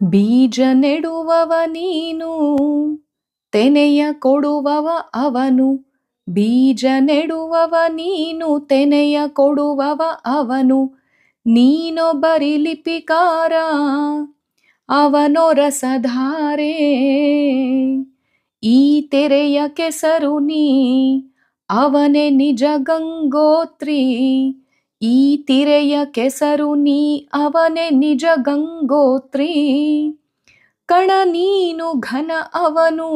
ಬೀಜ ನೆಡುವವ ನೀನು, ತೆನೆಯ ಕೊಡುವವ ಅವನು. ಬೀಜ ನೆಡುವವ ನೀನು, ತೆನೆಯ ಕೊಡುವವ ಅವನು. ನೀನೊಬ್ಬರಿ ಲಿಪಿಕಾರ, ಅವನೋ ರಸಧಾರೆ. ಈ ತೆರೆಯ ಕೆಸರು ನೀ, ಅವನೇ ನಿಜ ಗಂಗೋತ್ರಿ. ಈ ತಿರೆಯ ಕೆಸರು ನೀ, ಅವನೇ ನಿಜ ಗಂಗೋತ್ರಿ. ಕಣ ನೀನು ಘನ ಅವನು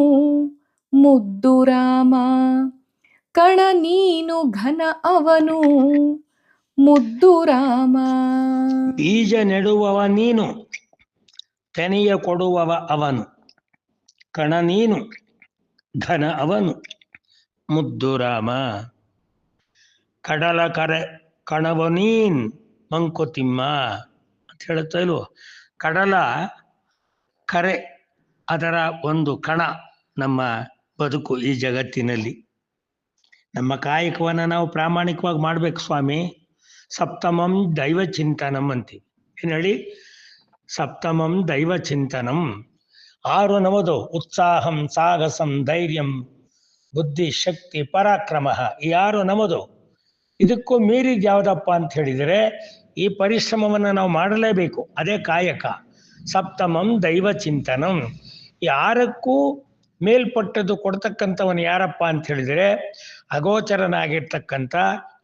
ಮುದ್ದು ರಾಮ. ಕಣ ನೀನು ಘನ ಅವನು ಮುದ್ದು ರಾಮ. ಬೀಜ ನೆಡುವವ ನೀನು, ತೆನೆಯ ಕೊಡುವವ ಅವನು. ಕಣ ನೀನು ಘನ ಅವನು ಮುದ್ದು ರಾಮ. ಕಡಲ ಕರೆ ಕಣವ ನೀನ್ ಮಂಕುತಿಮ್ಮ ಅಂತ ಹೇಳುತ್ತಾ ಇಲ್ವೋ. ಕಡಲ ಕರೆ ಅದರ ಒಂದು ಕಣ ನಮ್ಮ ಬದುಕು ಈ ಜಗತ್ತಿನಲ್ಲಿ. ನಮ್ಮ ಕಾಯಕವನ್ನು ನಾವು ಪ್ರಾಮಾಣಿಕವಾಗಿ ಮಾಡ್ಬೇಕು ಸ್ವಾಮಿ. ಸಪ್ತಮಂ ದೈವ ಚಿಂತನಂ ಅಂತೀವಿ. ಏನು ಹೇಳಿ? ಸಪ್ತಮಂ ದೈವ ಚಿಂತನಂ. 6 ನವದು ಉತ್ಸಾಹಂ ಸಾಹಸಂ ಧೈರ್ಯಂ ಬುದ್ಧಿ ಶಕ್ತಿ ಪರಾಕ್ರಮ. ಈ 6 ನಮದು. ಇದಕ್ಕೂ ಮೀರಿದ ಯಾವುದಪ್ಪ ಅಂತ ಹೇಳಿದರೆ ಈ ಪರಿಶ್ರಮವನ್ನು ನಾವು ಮಾಡಲೇಬೇಕು. ಅದೇ ಕಾಯಕ. ಸಪ್ತಮಂ ದೈವ ಚಿಂತನಂ. ಈ 6ಕ್ಕೂ ಮೇಲ್ಪಟ್ಟದ್ದು ಕೊಡ್ತಕ್ಕಂಥವನು ಯಾರಪ್ಪ ಅಂತ ಹೇಳಿದರೆ ಅಗೋಚರನಾಗಿರ್ತಕ್ಕಂಥ,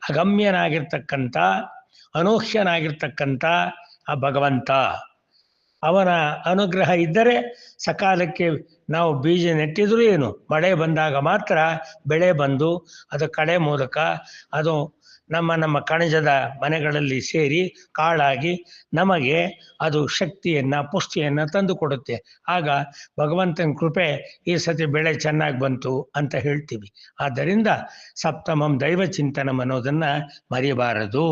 ಅಗಮ್ಯನಾಗಿರ್ತಕ್ಕಂಥ, ಅನೂಹ್ಯನಾಗಿರ್ತಕ್ಕಂಥ ಆ ಭಗವಂತ. ಅವನ ಅನುಗ್ರಹ ಇದ್ದರೆ ಸಕಾಲಕ್ಕೆ ನಾವು ಬೀಜ ನೆಟ್ಟಿದ್ರು ಏನು, ಮಳೆ ಬಂದಾಗ ಮಾತ್ರ ಬೆಳೆ ಬಂದು ಅದು ಕಳೆ ಮೂಲಕ ಅದು ನಮ್ಮ ಕಣಜದ ಮನೆಗಳಲ್ಲಿ ಸೇರಿ ಕಾಳಾಗಿ ನಮಗೆ ಅದು ಶಕ್ತಿಯನ್ನು ಪುಷ್ಟಿಯನ್ನು ತಂದು ಕೊಡುತ್ತೆ. ಆಗ ಭಗವಂತನ ಕೃಪೆ ಈ ಸತಿ ಬೆಳೆ ಚೆನ್ನಾಗಿ ಬಂತು ಅಂತ ಹೇಳ್ತೀವಿ. ಆದ್ದರಿಂದ ಸಪ್ತಮಂ ದೈವ ಚಿಂತನಂ ಅನ್ನೋದನ್ನು ಮರಿಬಾರದು.